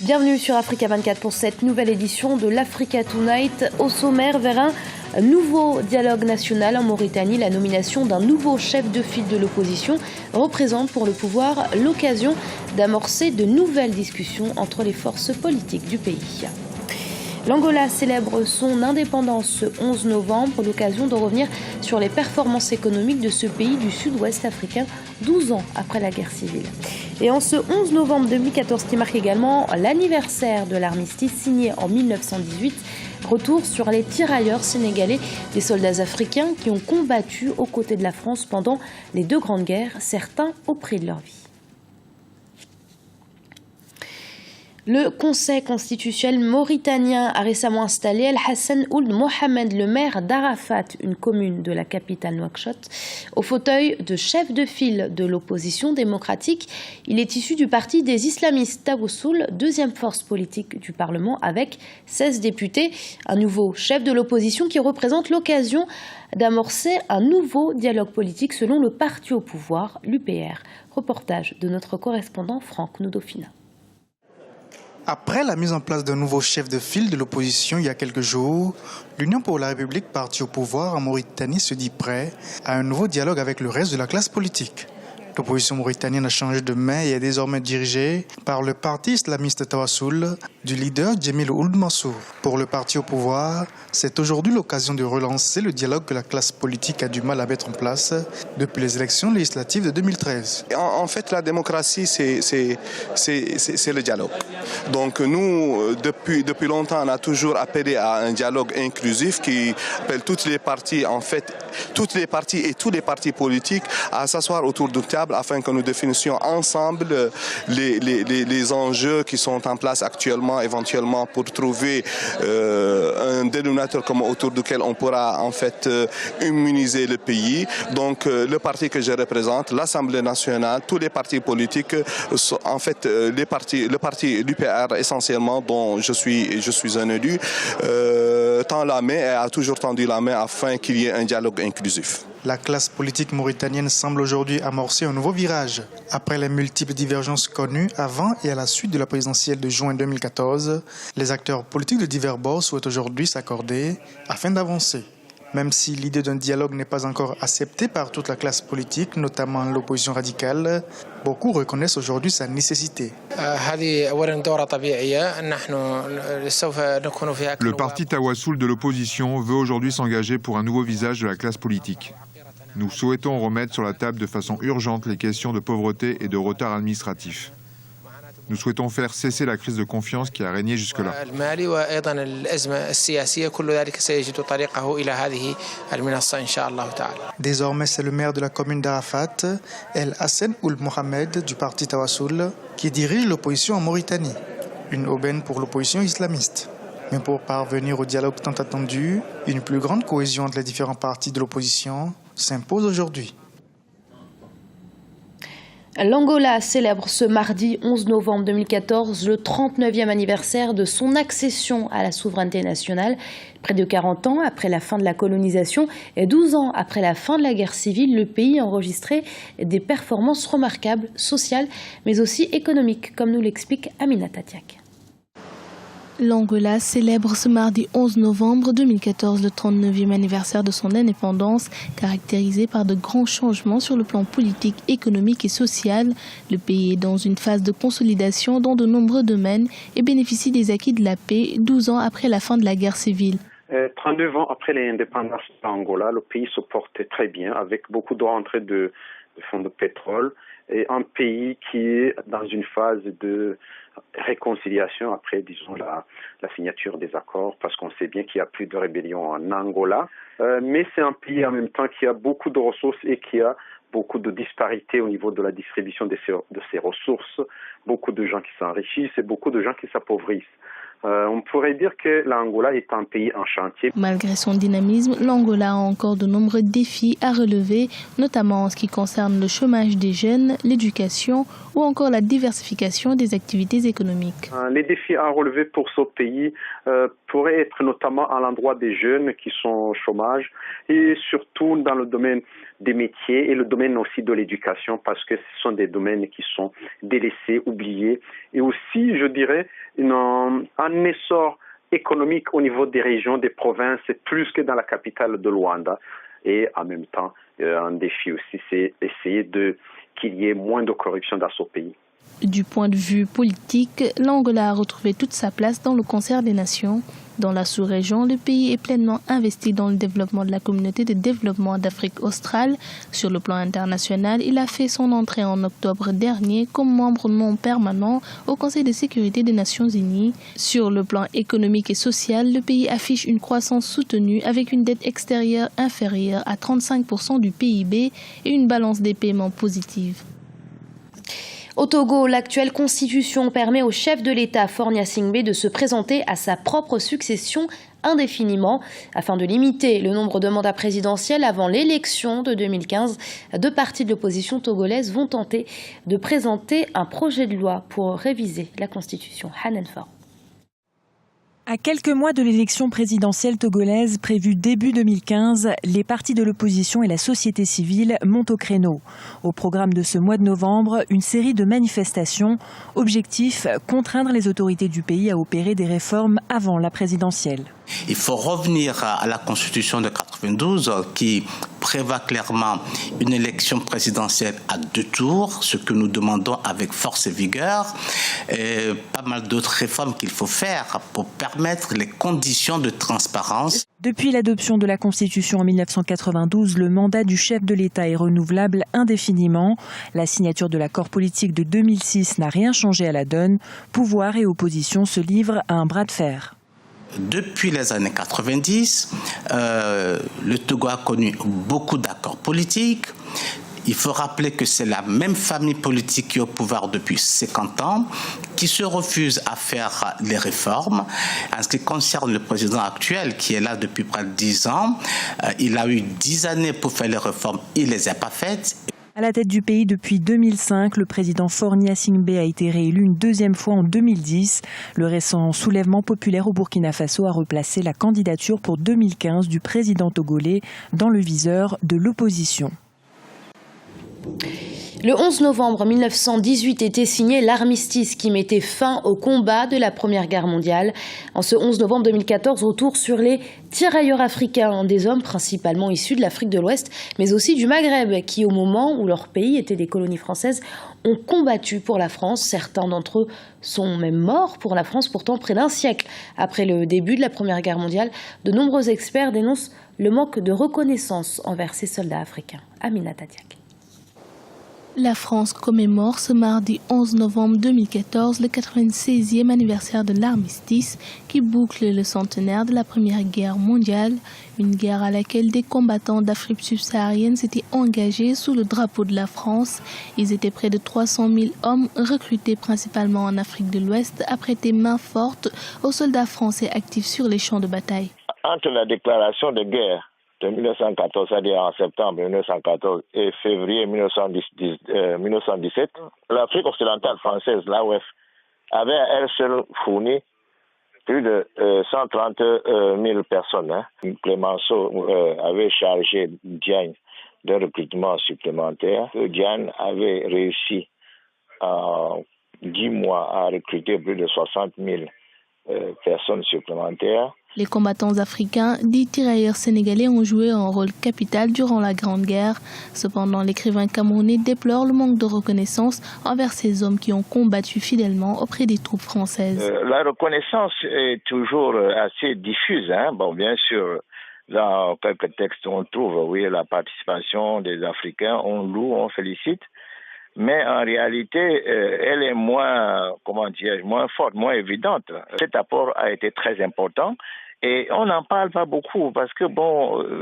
Bienvenue sur Africa 24 pour cette nouvelle édition de l'Africa Tonight. Au sommaire, vers un nouveau dialogue national en Mauritanie, la nomination d'un nouveau chef de file de l'opposition représente pour le pouvoir l'occasion d'amorcer de nouvelles discussions entre les forces politiques du pays. L'Angola célèbre son indépendance ce 11 novembre, l'occasion de revenir sur les performances économiques de ce pays du sud-ouest africain, 12 ans après la guerre civile. Et en ce 11 novembre 2014, qui marque également l'anniversaire de l'armistice signé en 1918, retour sur les tirailleurs sénégalais, des soldats africains qui ont combattu aux côtés de la France pendant les deux grandes guerres, certains au prix de leur vie. Le Conseil constitutionnel mauritanien a récemment installé El-Hassan Ould Mohamed, le maire d'Arafat, une commune de la capitale Nouakchott, au fauteuil de chef de file de l'opposition démocratique. Il est issu du parti des islamistes Tawoussoul, deuxième force politique du Parlement avec 16 députés. Un nouveau chef de l'opposition qui représente l'occasion d'amorcer un nouveau dialogue politique selon le parti au pouvoir, l'UPR. Reportage de notre correspondant Franck Noudofina. Après la mise en place d'un nouveau chef de file de l'opposition il y a quelques jours, l'Union pour la République, parti au pouvoir en Mauritanie, se dit prêt à un nouveau dialogue avec le reste de la classe politique. L'opposition mauritanienne a changé de main et est désormais dirigée par le parti islamiste Tawasoul du leader Djemil Ould Mansour. Pour le parti au pouvoir, c'est aujourd'hui l'occasion de relancer le dialogue que la classe politique a du mal à mettre en place depuis les élections législatives de 2013. En fait, la démocratie, c'est le dialogue. Donc nous, depuis longtemps, on a toujours appelé à un dialogue inclusif qui appelle toutes les parties, en fait, toutes les parties et tous les partis politiques à s'asseoir autour d'une table afin que nous définissions ensemble les enjeux qui sont en place actuellement, éventuellement pour trouver un dénominateur commun autour duquel on pourra en fait immuniser le pays. Donc le parti que je représente, l'Assemblée nationale, tous les partis politiques, en fait le parti l'UPR essentiellement dont je suis un élu, tend la main et a toujours tendu la main afin qu'il y ait un dialogue inclusif. La classe politique mauritanienne semble aujourd'hui amorcer un nouveau virage. Après les multiples divergences connues avant et à la suite de la présidentielle de juin 2014, les acteurs politiques de divers bords souhaitent aujourd'hui s'accorder afin d'avancer. Même si l'idée d'un dialogue n'est pas encore acceptée par toute la classe politique, notamment l'opposition radicale, beaucoup reconnaissent aujourd'hui sa nécessité. Le parti Tawasoul de l'opposition veut aujourd'hui s'engager pour un nouveau visage de la classe politique. Nous souhaitons remettre sur la table de façon urgente les questions de pauvreté et de retard administratif. Nous souhaitons faire cesser la crise de confiance qui a régné jusque-là. Désormais, c'est le maire de la commune d'Arafat, El-Hassan Ould Mohamed du parti Tawasoul, qui dirige l'opposition en Mauritanie. Une aubaine pour l'opposition islamiste. Mais pour parvenir au dialogue tant attendu, une plus grande cohésion entre les différents partis de l'opposition s'impose aujourd'hui. L'Angola célèbre ce mardi 11 novembre 2014 le 39e anniversaire de son accession à la souveraineté nationale. Près de 40 ans après la fin de la colonisation et 12 ans après la fin de la guerre civile, le pays a enregistré des performances remarquables, sociales mais aussi économiques, comme nous l'explique Aminata Diak. L'Angola célèbre ce mardi 11 novembre 2014 le 39e anniversaire de son indépendance, caractérisé par de grands changements sur le plan politique, économique et social. Le pays est dans une phase de consolidation dans de nombreux domaines et bénéficie des acquis de la paix 12 ans après la fin de la guerre civile. 39 ans après l'indépendance de l'Angola, le pays se porte très bien avec beaucoup de rentrées de fonds de pétrole et un pays qui est dans une phase de réconciliation après, disons, la signature des accords, parce qu'on sait bien qu'il n'y a plus de rébellion en Angola. Mais c'est un pays en même temps qui a beaucoup de ressources et qui a beaucoup de disparités au niveau de la distribution de ses ressources, beaucoup de gens qui s'enrichissent et beaucoup de gens qui s'appauvrissent. On pourrait dire que l'Angola est un pays en chantier. Malgré son dynamisme, l'Angola a encore de nombreux défis à relever, notamment en ce qui concerne le chômage des jeunes, l'éducation ou encore la diversification des activités économiques. Les défis à relever pour ce pays pourraient être notamment à l'endroit des jeunes qui sont au chômage et surtout dans le domaine des métiers et le domaine aussi de l'éducation parce que ce sont des domaines qui sont délaissés, oubliés et aussi, je dirais, un essor économique au niveau des régions, des provinces, plus que dans la capitale de Luanda. Et en même temps, un défi aussi, c'est essayer qu'il y ait moins de corruption dans ce pays. Du point de vue politique, l'Angola a retrouvé toute sa place dans le concert des nations. Dans la sous-région, le pays est pleinement investi dans le développement de la communauté de développement d'Afrique australe. Sur le plan international, il a fait son entrée en octobre dernier comme membre non permanent au Conseil de sécurité des Nations Unies. Sur le plan économique et social, le pays affiche une croissance soutenue avec une dette extérieure inférieure à 35% du PIB et une balance des paiements positive. Au Togo, l'actuelle constitution permet au chef de l'État, Faure Gnassingbé, de se présenter à sa propre succession indéfiniment. Afin de limiter le nombre de mandats présidentiels avant l'élection de 2015, deux partis de l'opposition togolaise vont tenter de présenter un projet de loi pour réviser la constitution. Hanan Faure. À quelques mois de l'élection présidentielle togolaise prévue début 2015, les partis de l'opposition et la société civile montent au créneau. Au programme de ce mois de novembre, une série de manifestations. Objectif, contraindre les autorités du pays à opérer des réformes avant la présidentielle. Il faut revenir à la constitution de 92 qui prévoit clairement une élection présidentielle à 2 tours, ce que nous demandons avec force et vigueur, et pas mal d'autres réformes qu'il faut faire pour permettre les conditions de transparence. Depuis l'adoption de la Constitution en 1992, le mandat du chef de l'État est renouvelable indéfiniment. La signature de l'accord politique de 2006 n'a rien changé à la donne. Pouvoir et opposition se livrent à un bras de fer. Depuis les années 90, le Togo a connu beaucoup d'accords politiques. Il faut rappeler que c'est la même famille politique qui est au pouvoir depuis 50 ans, qui se refuse à faire les réformes. En ce qui concerne le président actuel, qui est là depuis près de 10 ans, il a eu 10 années pour faire les réformes, il ne les a pas faites. À la tête du pays depuis 2005, le président Faure Gnassingbé a été réélu une deuxième fois en 2010. Le récent soulèvement populaire au Burkina Faso a replacé la candidature pour 2015 du président togolais dans le viseur de l'opposition. Le 11 novembre 1918 était signé l'armistice qui mettait fin au combat de la Première Guerre mondiale. En ce 11 novembre 2014, retour sur les tirailleurs africains, des hommes principalement issus de l'Afrique de l'Ouest, mais aussi du Maghreb, qui au moment où leur pays était des colonies françaises, ont combattu pour la France. Certains d'entre eux sont même morts pour la France, pourtant près d'un siècle après le début de la Première Guerre mondiale. De nombreux experts dénoncent le manque de reconnaissance envers ces soldats africains. Amina Tadiak. La France commémore ce mardi 11 novembre 2014 le 96e anniversaire de l'armistice qui boucle le centenaire de la Première Guerre mondiale, une guerre à laquelle des combattants d'Afrique subsaharienne s'étaient engagés sous le drapeau de la France. Ils étaient près de 300 000 hommes recrutés principalement en Afrique de l'Ouest à prêter main forte aux soldats français actifs sur les champs de bataille. Entre la déclaration de guerre de 1914, c'est-à-dire en septembre 1914 et février 1917, l'Afrique occidentale française, l'AOF, avait à elle seule fourni plus de 130 000 personnes. Clémenceau avait chargé Diagne d'un recrutement supplémentaire. Diagne avait réussi en 10 mois à recruter plus de 60 000 personnes supplémentaires. Les combattants africains, dits tirailleurs sénégalais, ont joué un rôle capital durant la Grande Guerre. Cependant, l'écrivain camerounais déplore le manque de reconnaissance envers ces hommes qui ont combattu fidèlement auprès des troupes françaises. La reconnaissance est toujours assez diffuse. Bon, bien sûr, dans quelques textes, on trouve la participation des Africains, on loue, on félicite. Mais en réalité, elle est moins forte, moins évidente. Cet apport a été très important Et on n'en parle pas beaucoup parce que,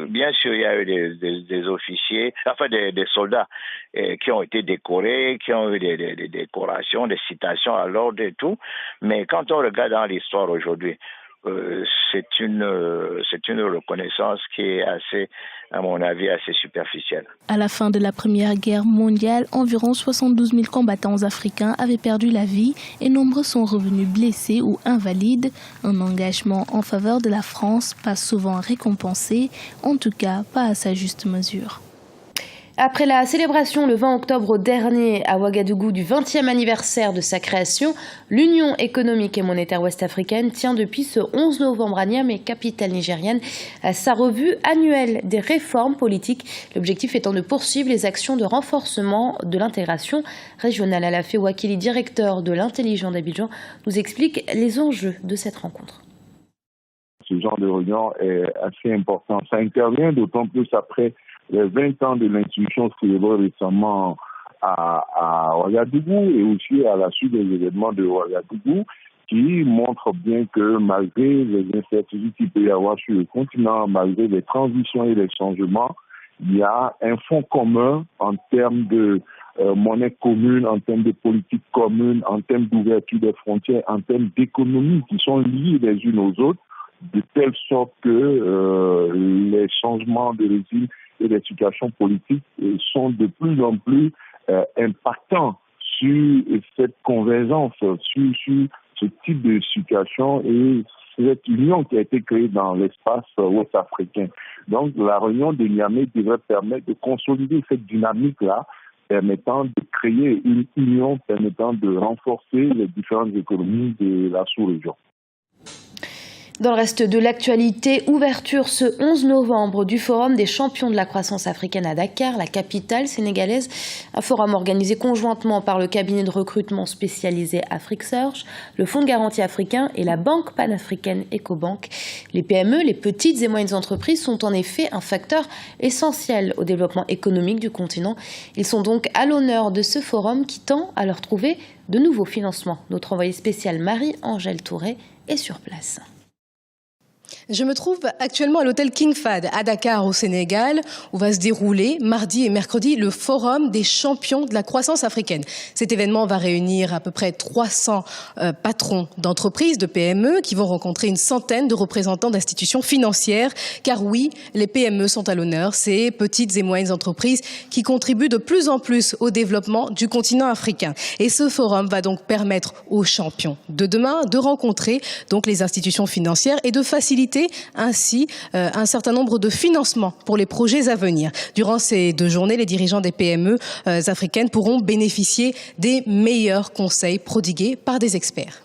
bien sûr, il y a eu des officiers, enfin des soldats qui ont été décorés, qui ont eu des décorations, des citations à l'ordre et tout. Mais quand on regarde dans l'histoire aujourd'hui, c'est une reconnaissance qui est assez, à mon avis, assez superficielle. À la fin de la Première Guerre mondiale, environ 72 000 combattants africains avaient perdu la vie et nombreux sont revenus blessés ou invalides. Un engagement en faveur de la France, pas souvent récompensé, en tout cas pas à sa juste mesure. Après la célébration le 20 octobre dernier à Ouagadougou du 20e anniversaire de sa création, l'Union économique et monétaire ouest-africaine tient depuis ce 11 novembre à Niamey, capitale nigérienne, sa revue annuelle des réformes politiques. L'objectif étant de poursuivre les actions de renforcement de l'intégration régionale. Alafé Ouakili, directeur de l'intelligence d'Abidjan, nous explique les enjeux de cette rencontre. Ce genre de réunion est assez important. Ça intervient d'autant plus après les 20 ans de l'institution célébrée récemment à Ouagadougou et aussi à la suite des événements de Ouagadougou qui montrent bien que malgré les incertitudes qu'il peut y avoir sur le continent, malgré les transitions et les changements, il y a un fonds commun en termes de monnaie commune, en termes de politique commune, en termes d'ouverture des frontières, en termes d'économie qui sont liées les unes aux autres, de telle sorte que les changements de régime et les situations politiques sont de plus en plus impactants sur cette convergence, sur ce type de situation et cette union qui a été créée dans l'espace ouest-africain. Donc la réunion de Niamey devrait permettre de consolider cette dynamique-là, permettant de créer une union, permettant de renforcer les différentes économies de la sous-région. Dans le reste de l'actualité, ouverture ce 11 novembre du Forum des champions de la croissance africaine à Dakar, la capitale sénégalaise. Un forum organisé conjointement par le cabinet de recrutement spécialisé AfriqueSearch, le Fonds de garantie africain et la banque panafricaine Ecobank. Les PME, les petites et moyennes entreprises, sont en effet un facteur essentiel au développement économique du continent. Ils sont donc à l'honneur de ce forum qui tend à leur trouver de nouveaux financements. Notre envoyée spéciale Marie-Angèle Touré est sur place. Je me trouve actuellement à l'hôtel King Fahd à Dakar au Sénégal où va se dérouler mardi et mercredi le forum des champions de la croissance africaine. Cet événement va réunir à peu près 300 patrons d'entreprises, de PME qui vont rencontrer une centaine de représentants d'institutions financières car oui, les PME sont à l'honneur, ces petites et moyennes entreprises qui contribuent de plus en plus au développement du continent africain. Et ce forum va donc permettre aux champions de demain de rencontrer donc les institutions financières et de faciliter ainsi un certain nombre de financements pour les projets à venir. Durant ces 2 journées, les dirigeants des PME africaines pourront bénéficier des meilleurs conseils prodigués par des experts.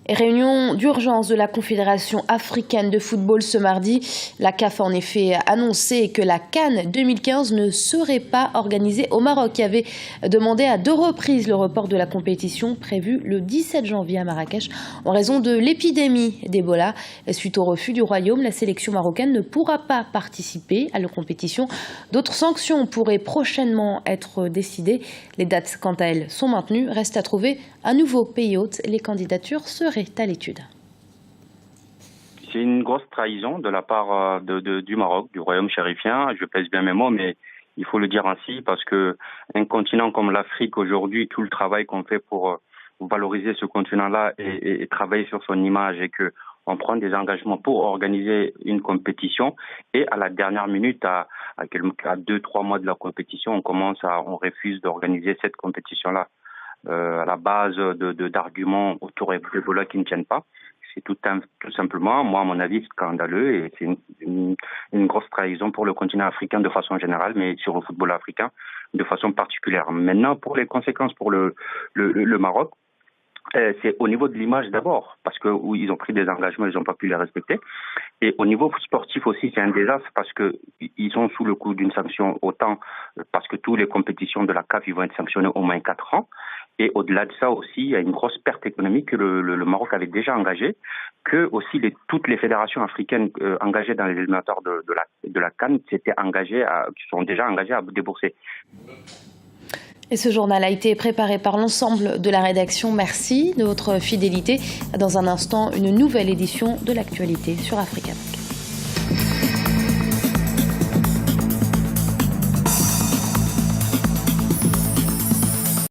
Et réunion d'urgence de la Confédération africaine de football ce mardi. La CAF a en effet annoncé que la CAN 2015 ne serait pas organisée au Maroc, qui avait demandé à 2 reprises le report de la compétition prévue le 17 janvier à Marrakech en raison de l'épidémie d'Ebola. Suite au refus du Royaume, la sélection marocaine ne pourra pas participer à la compétition. D'autres sanctions pourraient prochainement être décidées. Les dates, quant à elles, sont maintenues. Reste à trouver un nouveau pays hôte. Les candidatures seraient à l'étude. C'est une grosse trahison de la part du Maroc, du royaume chérifien. Je pèse bien mes mots, mais il faut le dire ainsi parce que un continent comme l'Afrique aujourd'hui, tout le travail qu'on fait pour valoriser ce continent-là et travailler sur son image et que on prend des engagements pour organiser une compétition et à la dernière minute, à 2-3 mois de la compétition, on refuse d'organiser cette compétition-là. À la base d'arguments autour d'Ebola qui ne tiennent pas. C'est tout simplement, moi, à mon avis, scandaleux et c'est une grosse trahison pour le continent africain de façon générale, mais sur le football africain de façon particulière. Maintenant, pour les conséquences pour le Maroc, c'est au niveau de l'image d'abord, parce que ils ont pris des engagements, ils n'ont pas pu les respecter. Et au niveau sportif aussi, c'est un désastre parce que ils sont sous le coup d'une sanction autant parce que toutes les compétitions de la CAF ils vont être sanctionnées au moins 4 ans. Et au-delà de ça aussi, il y a une grosse perte économique que le Maroc avait déjà engagée, que aussi toutes les fédérations africaines engagées dans les éliminatoires de la CAN sont déjà engagées à débourser. Et ce journal a été préparé par l'ensemble de la rédaction. Merci de votre fidélité. Dans un instant, une nouvelle édition de l'actualité sur Africa Bank.